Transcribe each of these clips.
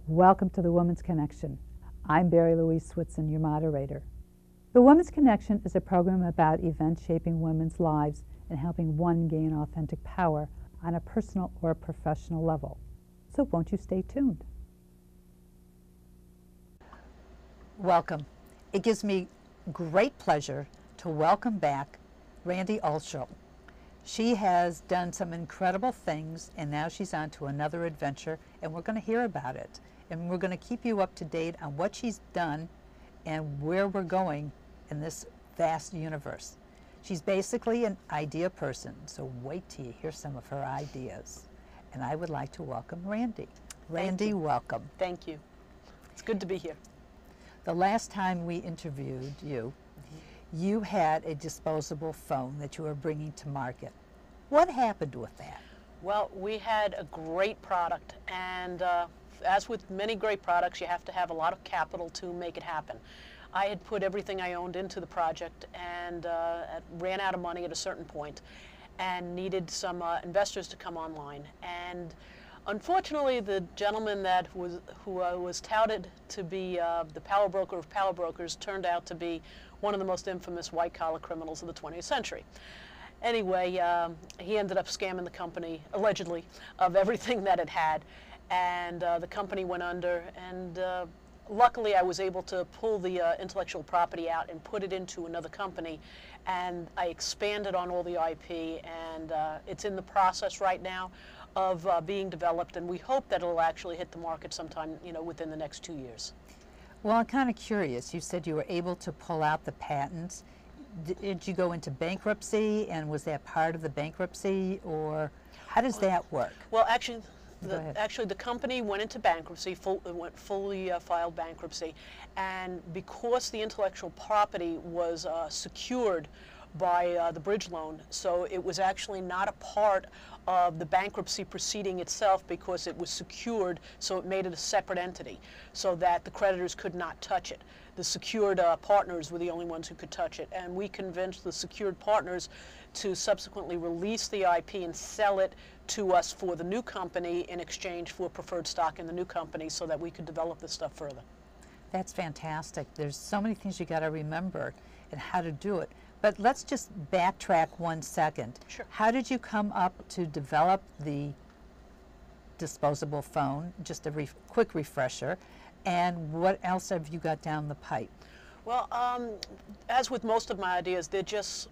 Welcome to the Women's Connection. I'm Barrie-Louise Switzen, your moderator. The Women's Connection is a program about events shaping women's lives and helping one gain authentic power on a personal or professional level. So won't you stay tuned? Welcome. It gives me great pleasure to welcome back Randi Altschul. She has done some incredible things, and now she's on to another adventure, and we're going to hear about it. And we're going to keep you up to date on what she's done and where we're going in this vast universe. She's basically an idea person, so wait till you hear some of her ideas. And I would like to welcome Randi. Randi, welcome. Thank you. It's good to be here. The last time we interviewed you, you had a disposable phone that you were bringing to market. What happened with that? Well, we had a great product, and as with many great products, you have to have a lot of capital to make it happen. I had put everything I owned into the project and ran out of money at a certain point and needed some investors to come online. And unfortunately, the gentleman that who was touted to be the power broker of power brokers turned out to be one of the most infamous white-collar criminals of the 20th century. Anyway, he ended up scamming the company, allegedly, of everything that it had. And the company went under, and luckily I was able to pull the intellectual property out and put it into another company, and I expanded on all the IP, and it's in the process right now of being developed, and we hope that it'll actually hit the market sometime, within the next 2 years. Well, I'm kind of curious. You said you were able to pull out the patents. Did you go into bankruptcy, and was that part of the bankruptcy, or how does that work? Well, actually, the company went into bankruptcy, fully filed bankruptcy, and because the intellectual property was secured by the bridge loan, so it was actually not a part of the bankruptcy proceeding itself because it was secured, so it made it a separate entity so that the creditors could not touch it. The secured partners were the only ones who could touch it, and we convinced the secured partners to subsequently release the IP and sell it to us for the new company in exchange for preferred stock in the new company so that we could develop this stuff further. That's fantastic. There's so many things you got to remember and how to do it. But let's just backtrack 1 second. Sure. How did you come up to develop the disposable phone? Just a quick refresher. And what else have you got down the pipe? Well, as with most of my ideas, they just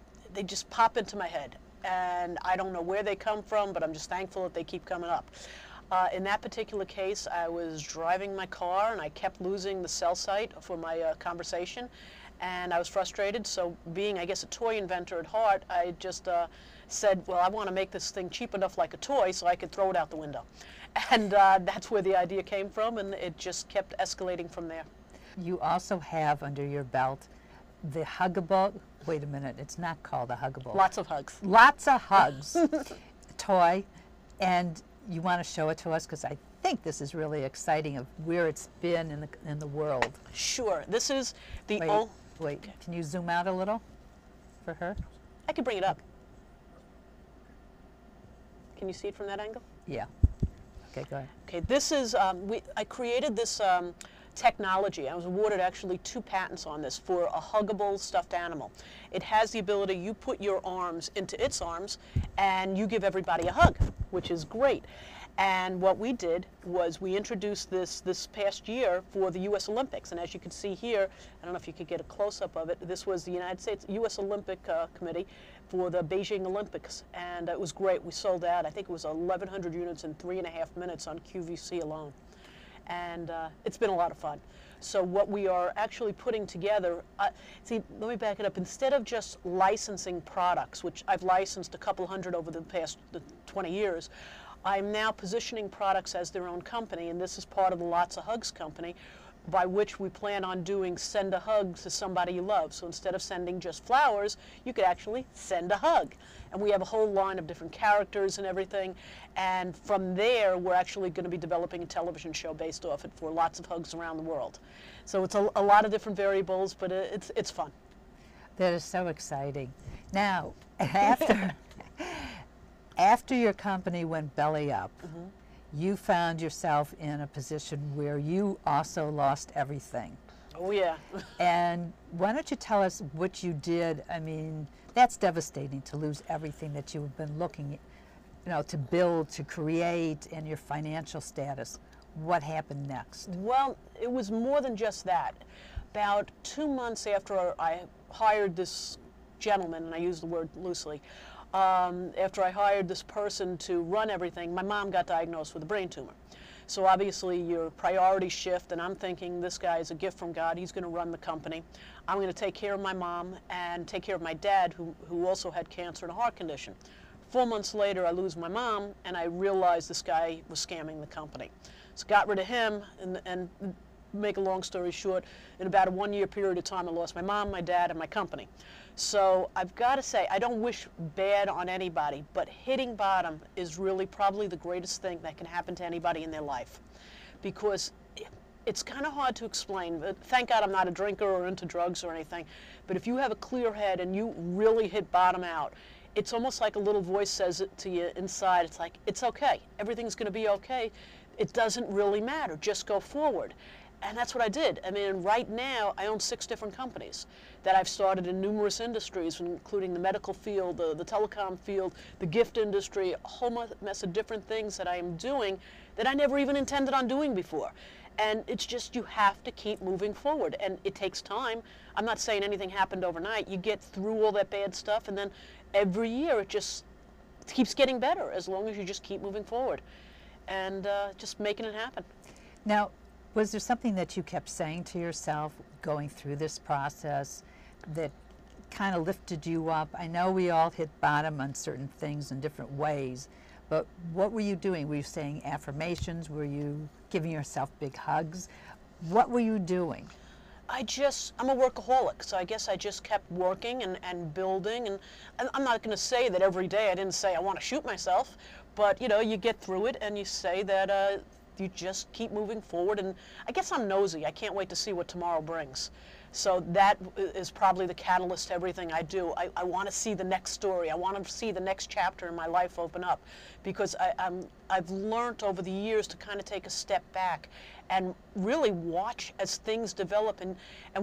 pop into my head. And I don't know where they come from, but I'm just thankful that they keep coming up. In that particular case, I was driving my car and I kept losing the cell site for my conversation, and I was frustrated. So being, I guess, a toy inventor at heart, I just said, well, I want to make this thing cheap enough like a toy so I could throw it out the window. And that's where the idea came from, and it just kept escalating from there. You also have under your belt the huggable, wait a minute, it's not called a huggable. Lots of hugs. Lots of hugs toy, and you want to show it to us because I think this is really exciting of where it's been in the world. Sure. This is the Wait, can you zoom out a little for her? I could bring it up. Can you see it from that angle? Yeah. Okay, go ahead. Okay, this is, I created this technology. I was awarded actually 2 patents on this for a huggable stuffed animal. It has the ability, you put your arms into its arms and you give everybody a hug, which is great. And what we did was we introduced this past year for the U.S. Olympics. And as you can see here, I don't know if you could get a close-up of it, this was the United States U.S. Olympic Committee for the Beijing Olympics. And it was great. We sold out, I think it was 1,100 units in 3.5 minutes on QVC alone. And it's been a lot of fun. So what we are actually putting together, see, let me back it up. Instead of just licensing products, which I've licensed a couple hundred over the past 20 years, I'm now positioning products as their own company, and this is part of the Lots of Hugs company, by which we plan on doing send a hug to somebody you love. So instead of sending just flowers, you could actually send a hug. And we have a whole line of different characters and everything. And from there, we're actually going to be developing a television show based off it for Lots of Hugs around the world. So it's a lot of different variables, but it's fun. That is so exciting. Now, after your company went belly up, you found yourself in a position where you also lost everything. Oh yeah. And why don't you tell us what you did? I mean, that's devastating to lose everything that you've been looking, to build, to create, and your financial status. What happened next? Well, it was more than just that. About 2 months after I hired this gentleman, and I use the word loosely, after I hired this person to run everything, my mom got diagnosed with a brain tumor. So obviously your priorities shift, and I'm thinking this guy is a gift from God. He's going to run the company. I'm going to take care of my mom and take care of my dad, who also had cancer and a heart condition. 4 months later, I lose my mom, and I realized this guy was scamming the company. So got rid of him, and make a long story short, in about a 1 year period of time, I lost my mom, my dad, and my company. So I've got to say, I don't wish bad on anybody, but hitting bottom is really probably the greatest thing that can happen to anybody in their life, because it's kind of hard to explain. Thank God I'm not a drinker or into drugs or anything, but if you have a clear head and you really hit bottom out, it's almost like a little voice says it to you inside. It's like, it's okay. Everything's going to be okay. It doesn't really matter. Just go forward. And that's what I did. I mean, right now, I own 6 different companies that I've started in numerous industries, including the medical field, the telecom field, the gift industry, a whole mess of different things that I am doing that I never even intended on doing before. And it's just, you have to keep moving forward. And it takes time. I'm not saying anything happened overnight. You get through all that bad stuff, and then every year it just keeps getting better as long as you just keep moving forward and just making it happen. Now, was there something that you kept saying to yourself going through this process that kind of lifted you up? I know we all hit bottom on certain things in different ways, but what were you doing? Were you saying affirmations? Were you giving yourself big hugs? What were you doing? I'm a workaholic, so I guess I just kept working and building, and I'm not going to say that every day I didn't say I want to shoot myself, but you get through it and you say that you just keep moving forward. And I guess I'm nosy. I can't wait to see what tomorrow brings. So that is probably the catalyst to everything I do. I want to see the next story. I want to see the next chapter in my life open up, because I've learned over the years to kind of take a step back and really watch as things develop. And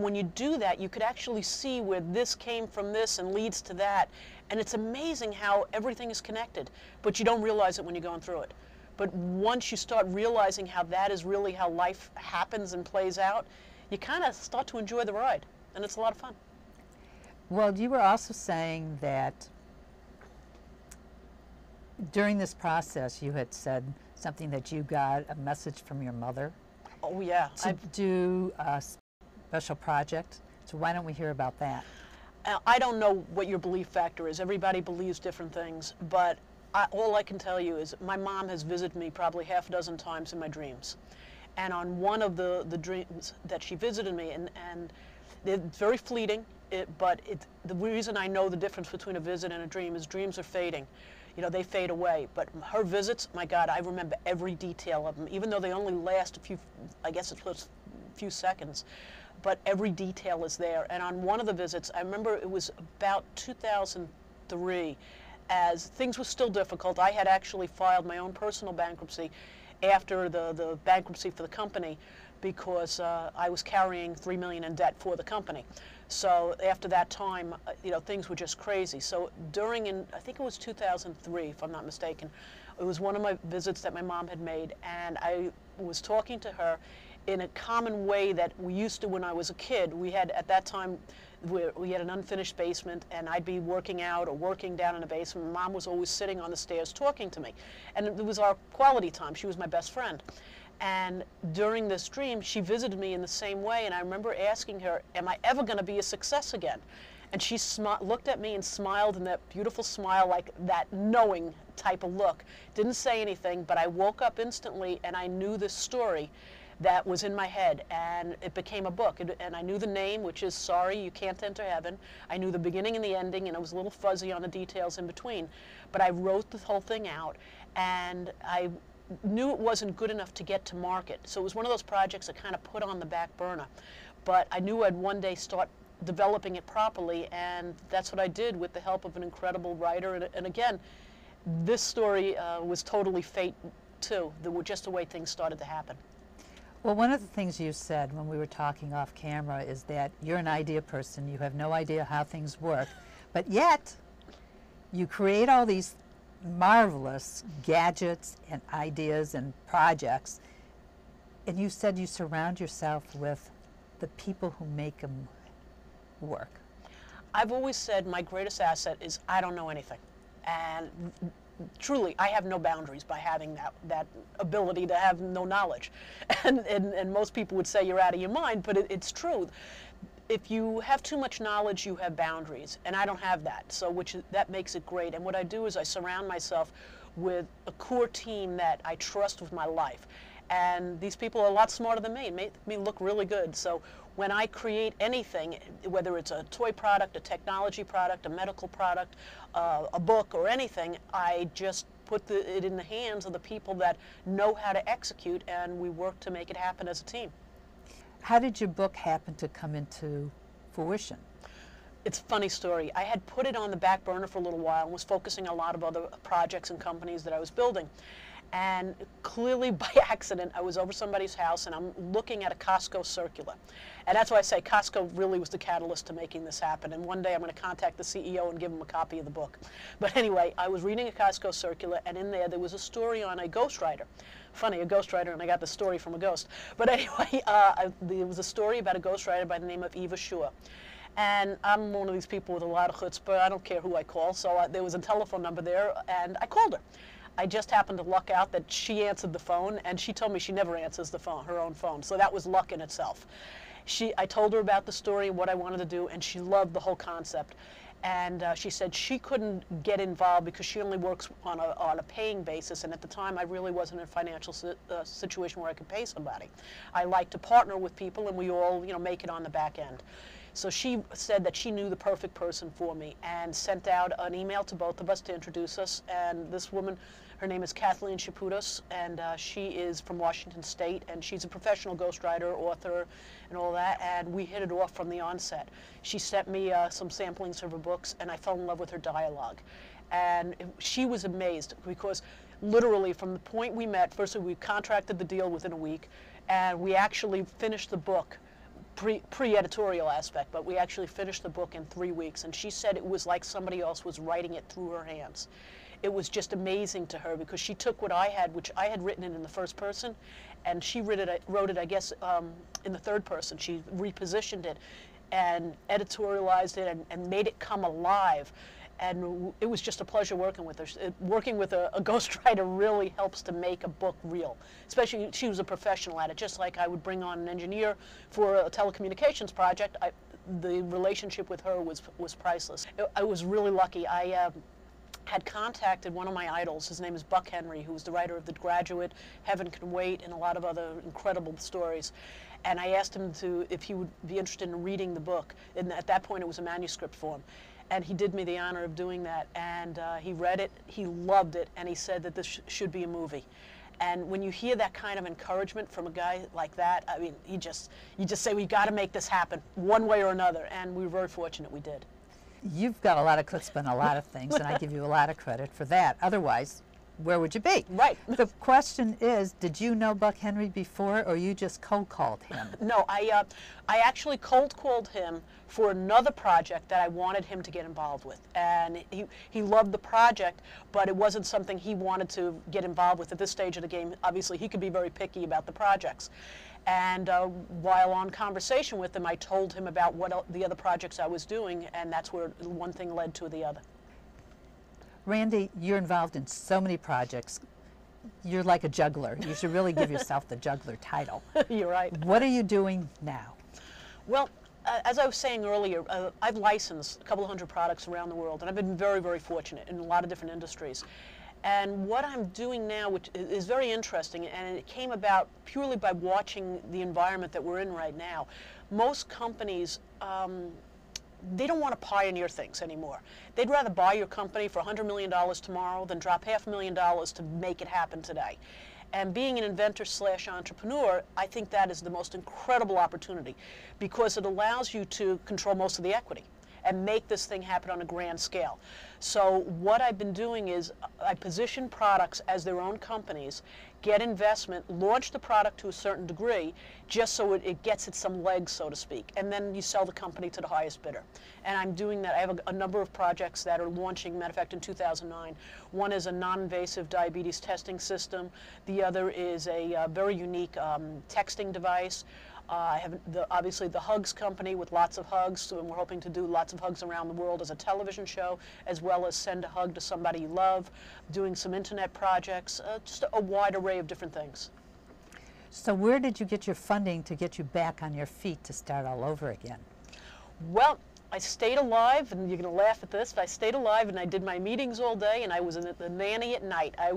when you do that, you could actually see where this came from this and leads to that. And it's amazing how everything is connected, but you don't realize it when you're going through it. But once you start realizing how that is really how life happens and plays out, you kind of start to enjoy the ride, and it's a lot of fun. Well, you were also saying that during this process you had said something that you got a message from your mother. Oh yeah. To do a special project. So why don't we hear about that? I don't know what your belief factor is. Everybody believes different things, but all I can tell you is my mom has visited me probably half a dozen times in my dreams. And on one of the dreams that she visited me, and it's very fleeting, but the reason I know the difference between a visit and a dream is dreams are fading. They fade away. But her visits, my God, I remember every detail of them, even though they only last a few seconds. But every detail is there. And on one of the visits, I remember it was about 2003, as things were still difficult. I had actually filed my own personal bankruptcy after the bankruptcy for the company, because I was carrying $3 million in debt for the company. So after that time, things were just crazy. So I think it was 2003, if I'm not mistaken, it was one of my visits that my mom had made, and I was talking to her in a common way that we used to when I was a kid. We had, at that time, we had an unfinished basement, and I'd be working out or working down in the basement. Mom was always sitting on the stairs talking to me, and it was our quality time. She was my best friend. And during this dream, she visited me in the same way, and I remember asking her, am I ever going to be a success again? And she looked at me and smiled in that beautiful smile, like that knowing type of look. Didn't say anything, but I woke up instantly, and I knew this story that was in my head, and it became a book. And I knew the name, which is Sorry, You Can't Enter Heaven. I knew the beginning and the ending, and it was a little fuzzy on the details in between. But I wrote the whole thing out, and I knew it wasn't good enough to get to market. So it was one of those projects that kind of put on the back burner. But I knew I'd one day start developing it properly, and that's what I did with the help of an incredible writer. And again, this story was totally fate too, just the way things started to happen. Well, one of the things you said when we were talking off camera is that you're an idea person. You have no idea how things work, but yet you create all these marvelous gadgets and ideas and projects, and you said you surround yourself with the people who make them work. I've always said my greatest asset is I don't know anything. And truly, I have no boundaries by having that ability to have no knowledge. And most people would say you're out of your mind, but it's true. If you have too much knowledge, you have boundaries, and I don't have that, so that makes it great. And what I do is I surround myself with a core team that I trust with my life. And these people are a lot smarter than me, make me look really good. So when I create anything, whether it's a toy product, a technology product, a medical product, a book or anything, I just put it in the hands of the people that know how to execute, and we work to make it happen as a team. How did your book happen to come into fruition? It's a funny story. I had put it on the back burner for a little while and was focusing on a lot of other projects and companies that I was building. And clearly by accident, I was over somebody's house and I'm looking at a Costco circular. And that's why I say Costco really was the catalyst to making this happen. And one day I'm going to contact the CEO and give him a copy of the book. But anyway, I was reading a Costco circular, and in there was a story on a ghostwriter. Funny, a ghostwriter, and I got the story from a ghost. But anyway, there was a story about a ghostwriter by the name of Eva Schur. And I'm one of these people with a lot of chutzpah. I don't care who I call. So there was a telephone number there, and I called her. I just happened to luck out that she answered the phone, and she told me she never answers the phone, her own phone. So that was luck in itself. I told her about the story and what I wanted to do, and she loved the whole concept. And she said she couldn't get involved because she only works on a paying basis, and at the time I really wasn't in a financial situation where I could pay somebody. I like to partner with people, and we all make it on the back end. So she said that she knew the perfect person for me and sent out an email to both of us to introduce us. And this woman, her name is Kathleen Shaputos, and she is from Washington State, and she's a professional ghostwriter, author, and all that, and we hit it off from the onset. She sent me some samplings of her books, and I fell in love with her dialogue. And she was amazed because literally from the point we met, first we contracted the deal within a week, and we actually finished the book, pre-editorial aspect, but we actually finished the book in 3 weeks, and she said it was like somebody else was writing it through her hands. It was just amazing to her because she took what I had, which I had written it in the first person, and she wrote it, I guess, in the third person. She repositioned it and editorialized it and made it come alive. And it was just a pleasure working with her. Working with a ghostwriter really helps to make a book real. Especially, she was a professional at it. Just like I would bring on an engineer for a telecommunications project, the relationship with her was priceless. I was really lucky. I had contacted one of my idols. His name is Buck Henry, who was the writer of The Graduate, Heaven Can Wait, and a lot of other incredible stories. And I asked him if he would be interested in reading the book. And at that point, it was a manuscript form. And he did me the honor of doing that. And he read it, he loved it, and he said that this should be a movie. And when you hear that kind of encouragement from a guy like that, I mean, you just say, we got to make this happen one way or another. And we were very fortunate we did. You've got a lot of chutzpah in a lot of things, and I give you a lot of credit for that. Otherwise, where would you be? Right. The question is, did you know Buck Henry before, or you just cold called him? No, I actually cold called him for another project that I wanted him to get involved with. And he loved the project, but it wasn't something he wanted to get involved with at this stage of the game. Obviously, he could be very picky about the projects. And while on conversation with him, I told him about the other projects I was doing, and that's where one thing led to the other. Randi, you're involved in so many projects. You're like a juggler. You should really give yourself the juggler title. You're right. What are you doing now? Well, as I was saying earlier, I've licensed a couple of hundred products around the world, and I've been very, very fortunate in a lot of different industries. And what I'm doing now, which is very interesting, and it came about purely by watching the environment that we're in right now. Most companies, they don't want to pioneer things anymore. They'd rather buy your company for $100 million tomorrow than drop $500,000 to make it happen today. And being an inventor/entrepreneur, I think that is the most incredible opportunity because it allows you to control most of the equity. and make this thing happen on a grand scale. So what I've been doing is I position products as their own companies, get investment, launch the product to a certain degree, just so it gets it some legs, so to speak, and then you sell the company to the highest bidder. And I'm doing that. I have a number of projects that are launching, matter of fact, in 2009. One is a non-invasive diabetes testing system. The other is a very unique texting device. I have obviously the Hugs company with lots of hugs, and we're hoping to do lots of hugs around the world as a television show, as well as send a hug to somebody you love, doing some internet projects, just a wide array of different things. So where did you get your funding to get you back on your feet to start all over again? Well, I stayed alive, and you're going to laugh at this, but I stayed alive and I did my meetings all day, and I was the nanny at night. I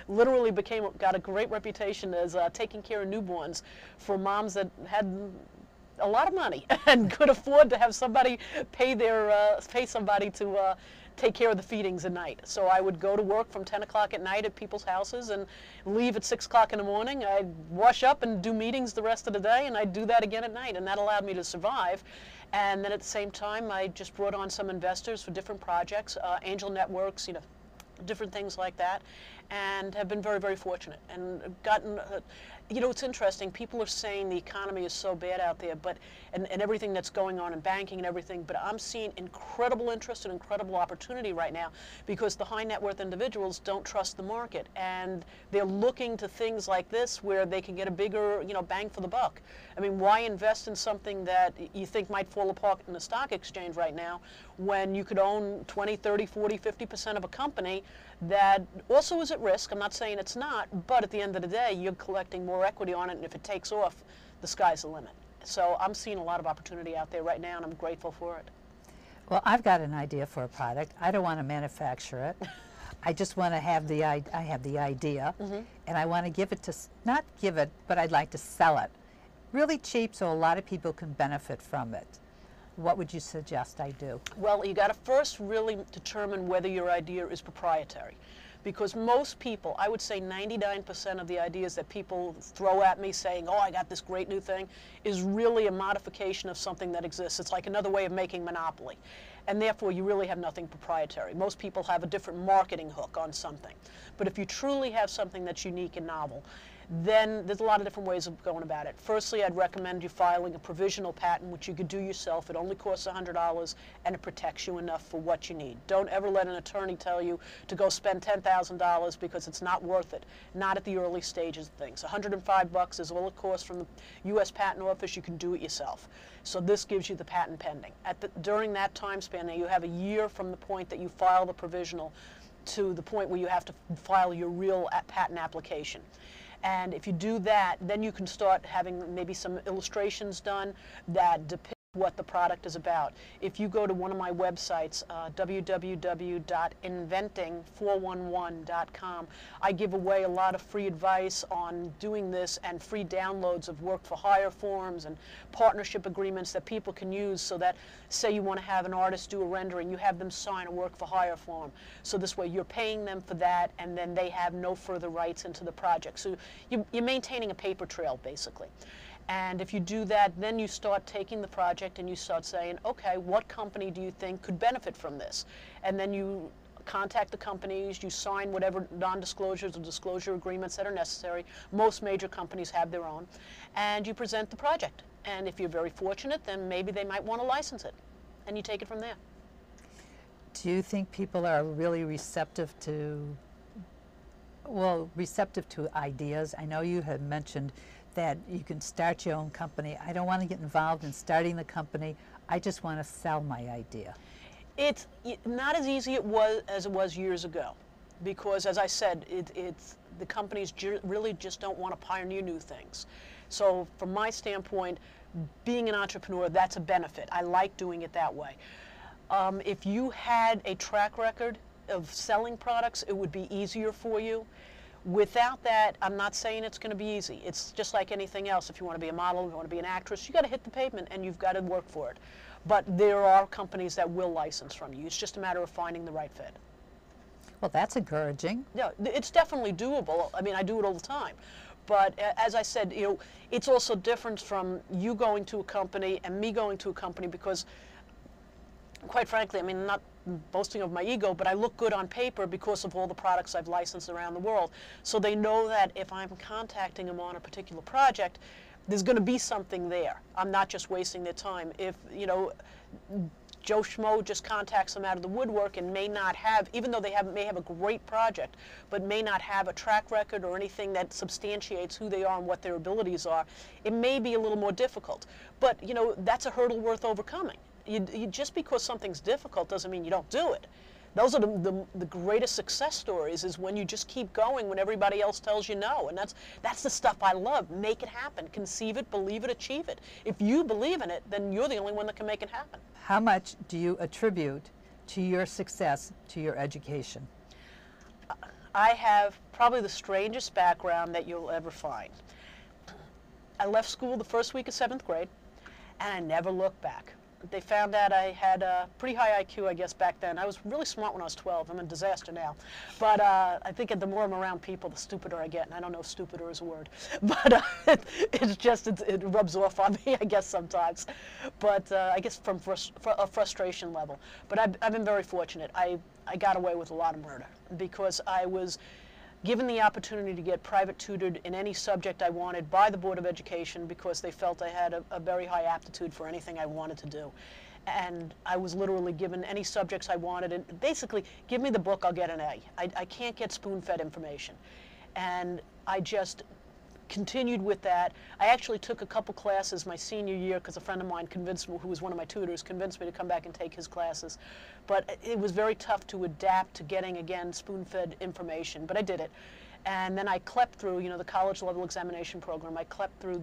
literally got a great reputation as taking care of newborns for moms that had a lot of money and could afford to have somebody pay somebody to take care of the feedings at night. So I would go to work from 10 o'clock at night at people's houses and leave at 6 o'clock in the morning. I'd wash up and do meetings the rest of the day, and I'd do that again at night, and that allowed me to survive. And then at the same time, I just brought on some investors for different projects, angel networks, different things like that, and have been very, very fortunate and gotten, it's interesting, people are saying the economy is so bad out there, but and everything that's going on in banking and everything, but I'm seeing incredible interest and incredible opportunity right now because the high net worth individuals don't trust the market, and they're looking to things like this where they can get a bigger, bang for the buck. I mean, why invest in something that you think might fall apart in the stock exchange right now when you could own 20, 30, 40, 50% of a company that also is at risk? I'm not saying it's not, but at the end of the day, you're collecting more equity on it, and if it takes off, the sky's the limit. So I'm seeing a lot of opportunity out there right now, and I'm grateful for it. Well, I've got an idea for a product. I don't want to manufacture it. I just want to have the idea, and I want to give it to, not give it, but I'd like to sell it really cheap so a lot of people can benefit from it. What would you suggest I do? Well, you got to first really determine whether your idea is proprietary. Because most people, I would say 99% of the ideas that people throw at me saying, oh, I got this great new thing, is really a modification of something that exists. It's like another way of making Monopoly. And therefore, you really have nothing proprietary. Most people have a different marketing hook on something. But if you truly have something that's unique and novel, then there's a lot of different ways of going about it. Firstly, I'd recommend you filing a provisional patent, which you could do yourself. It only costs $100, and it protects you enough for what you need. Don't ever let an attorney tell you to go spend $10,000 because it's not worth it. Not at the early stages of things. $105 is all it costs from the U.S. Patent Office. You can do it yourself. So this gives you the patent pending. During that time span, now you have a year from the point that you file the provisional to the point where you have to file your real patent application. And if you do that, then you can start having maybe some illustrations done that depict what the product is about. If you go to one of my websites, www.inventing411.com, I give away a lot of free advice on doing this and free downloads of work-for-hire forms and partnership agreements that people can use so that, say you want to have an artist do a rendering, you have them sign a work-for-hire form. So this way you're paying them for that, and then they have no further rights into the project. So you're maintaining a paper trail, basically. And if you do that, then you start taking the project and you start saying, okay, what company do you think could benefit from this? And then you contact the companies, you sign whatever non-disclosures or disclosure agreements that are necessary. Most major companies have their own. And you present the project. And if you're very fortunate, then maybe they might want to license it. And you take it from there. Do you think people are really receptive to ideas? I know you had mentioned that you can start your own company. I don't want to get involved in starting the company. I just want to sell my idea. It's not as easy as it was years ago, because as I said, the companies really just don't want to pioneer new things. So from my standpoint, being an entrepreneur, that's a benefit. I like doing it that way. If you had a track record of selling products, it would be easier for you. Without that, I'm not saying it's going to be easy. It's just like anything else. If you want to be a model, you want to be an actress, you got to hit the pavement and you've got to work for it. But there are companies that will license from you. It's just a matter of finding the right fit. Well, that's encouraging. Yeah, it's definitely doable. I mean, I do it all the time. But as I said, it's also different from you going to a company and me going to a company, because quite frankly, I mean, not boasting of my ego, but I look good on paper because of all the products I've licensed around the world. So they know that if I'm contacting them on a particular project, there's going to be something there. I'm not just wasting their time. If, you know, Joe Schmo just contacts them out of the woodwork and may not have, even though they may have a great project, but may not have a track record or anything that substantiates who they are and what their abilities are, it may be a little more difficult. But, you know, that's a hurdle worth overcoming. Just because something's difficult doesn't mean you don't do it. Those are the greatest success stories, is when you just keep going when everybody else tells you no. And that's the stuff I love. Make it happen. Conceive it, believe it, achieve it. If you believe in it, then you're the only one that can make it happen. How much do you attribute to your success to your education? I have probably the strangest background that you'll ever find. I left school the first week of 7th grade, and I never looked back. They found out I had a pretty high IQ, I guess, back then. I was really smart when I was 12. I'm a disaster now. But I think the more I'm around people, the stupider I get. And I don't know if stupider is a word. But it's just, it rubs off on me, I guess, sometimes. But I guess from a frustration level. But I've been very fortunate. I got away with a lot of murder because I was given the opportunity to get private tutored in any subject I wanted by the Board of Education because they felt I had a very high aptitude for anything I wanted to do. And I was literally given any subjects I wanted, and basically, give me the book, I'll get an A. I can't get spoon-fed information. And I just continued with that. I actually took a couple classes my senior year because a friend of mine convinced me, who was one of my tutors, convinced me to come back and take his classes. But it was very tough to adapt to getting, again, spoon-fed information, but I did it. And then I clept through, you know, the college level examination program. I clept through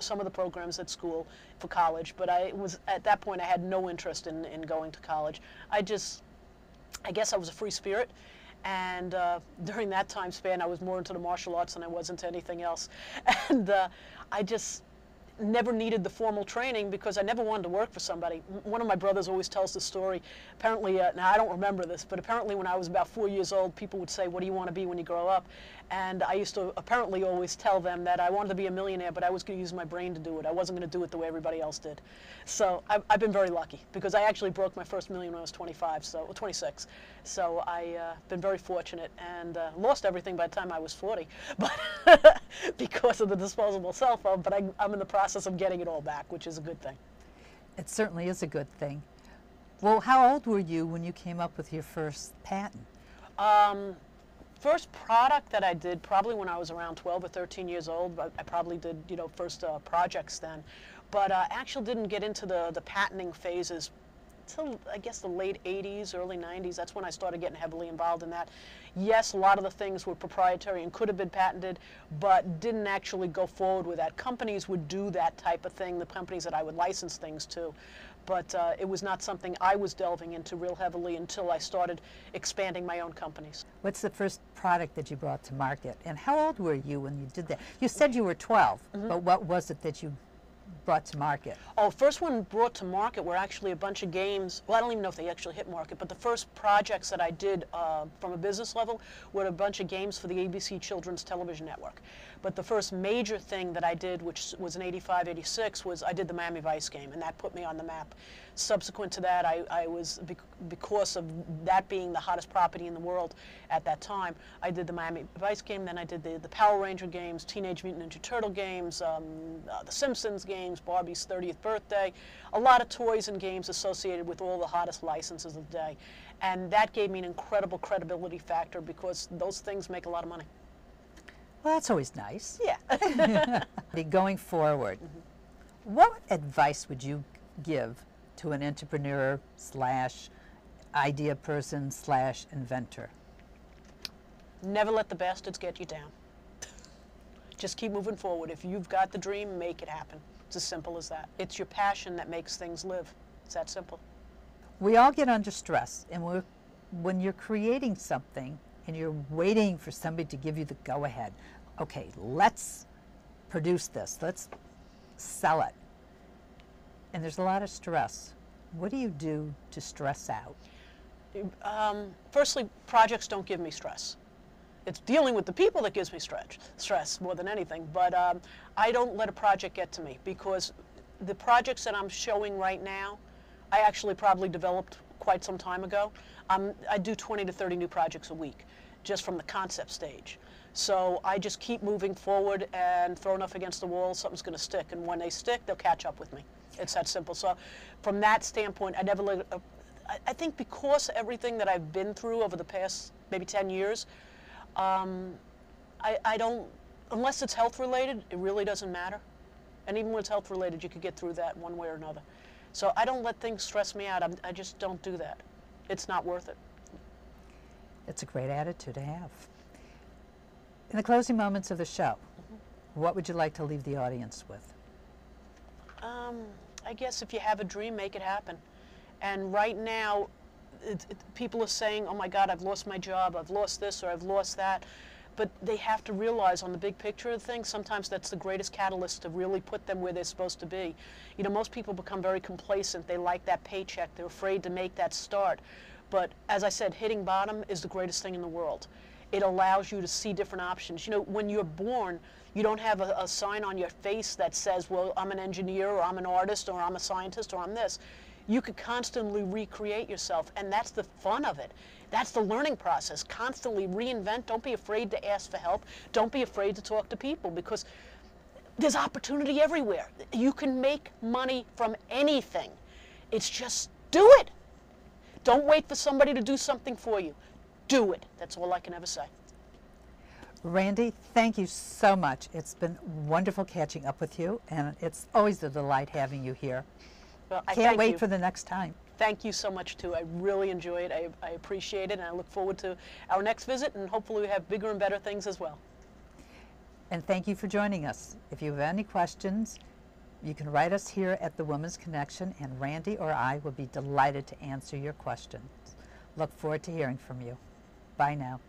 some of the programs at school for college, but at that point I had no interest in going to college. I guess I was a free spirit. And during that time span, I was more into the martial arts than I was into anything else. And I just never needed the formal training because I never wanted to work for somebody. One of my brothers always tells the story. Apparently, now I don't remember this, but apparently when I was about 4 years old, people would say, "What do you want to be when you grow up?" And I used to apparently always tell them that I wanted to be a millionaire, but I was going to use my brain to do it. I wasn't going to do it the way everybody else did. So I've been very lucky because I actually broke my first million when I was 26. So I've been very fortunate and lost everything by the time I was 40, but because of the disposable cell phone. But I'm in the process of getting it all back, which is a good thing. It certainly is a good thing. Well, how old were you when you came up with your first patent? First product that I did probably when I was around 12 or 13 years old. I probably did, you know, first projects then, but actually didn't get into the patenting phases until I guess the late 80s, early 90s. That's when I started getting heavily involved in that. Yes, a lot of the things were proprietary and could have been patented, but didn't actually go forward with that. Companies would do that type of thing, the companies that I would license things to. But it was not something I was delving into real heavily until I started expanding my own companies. What's the first product that you brought to market? And how old were you when you did that? You said you were 12, but what was it that you brought to market? Oh, first one brought to market were actually a bunch of games. Well, I don't even know if they actually hit market, but the first projects that I did from a business level were a bunch of games for the ABC Children's Television Network. But the first major thing that I did, which was in 85, 86, was I did the Miami Vice game, and that put me on the map. Subsequent to that, I was, because of that being the hottest property in the world at that time, I did the Miami Vice game, then I did the Power Ranger games, Teenage Mutant Ninja Turtle games, the Simpsons games, Barbie's 30th birthday, a lot of toys and games associated with all the hottest licenses of the day. And that gave me an incredible credibility factor because those things make a lot of money. Well, that's always nice. Yeah. Going forward, what advice would you give to an entrepreneur / idea person / inventor? Never let the bastards get you down. Just keep moving forward. If you've got the dream, make it happen. It's as simple as that. It's your passion that makes things live. It's that simple. We all get under stress, and when you're creating something and you're waiting for somebody to give you the go-ahead, okay, let's produce this, let's sell it. And there's a lot of stress. What do you do to stress out? Firstly, projects don't give me stress. It's dealing with the people that gives me stress more than anything. But I don't let a project get to me because the projects that I'm showing right now I actually probably developed quite some time ago. I do 20 to 30 new projects a week, just from the concept stage. So I just keep moving forward and throw enough against the wall, something's going to stick. And when they stick, they'll catch up with me. It's that simple. So from that standpoint, I never let I think because everything that I've been through over the past maybe 10 years, I don't, unless it's health related, it really doesn't matter. And even when it's health related, you could get through that one way or another. So I don't let things stress me out. I just don't do that. It's not worth it. It's a great attitude to have. In the closing moments of the show, what would you like to leave the audience with? I guess if you have a dream, make it happen. And right now, people are saying, oh my God, I've lost my job, I've lost this or I've lost that. But they have to realize on the big picture of things, sometimes that's the greatest catalyst to really put them where they're supposed to be. You know, most people become very complacent. They like that paycheck. They're afraid to make that start. But as I said, hitting bottom is the greatest thing in the world. It allows you to see different options. You know, when you're born, you don't have a sign on your face that says, well, I'm an engineer, or I'm an artist, or I'm a scientist, or I'm this. You could constantly recreate yourself, and that's the fun of it. That's the learning process. Constantly reinvent. Don't be afraid to ask for help. Don't be afraid to talk to people, because there's opportunity everywhere. You can make money from anything. It's just do it. Don't wait for somebody to do something for you. Do it. That's all I can ever say. Randi, thank you so much. It's been wonderful catching up with you, and it's always a delight having you here. Well, I can't wait you. for the next time. Thank you so much, too. I really enjoy it. I appreciate it, and I look forward to our next visit, and hopefully we have bigger and better things as well. And thank you for joining us. If you have any questions, you can write us here at the Women's Connection, and Randi or I will be delighted to answer your questions. Look forward to hearing from you. Bye now.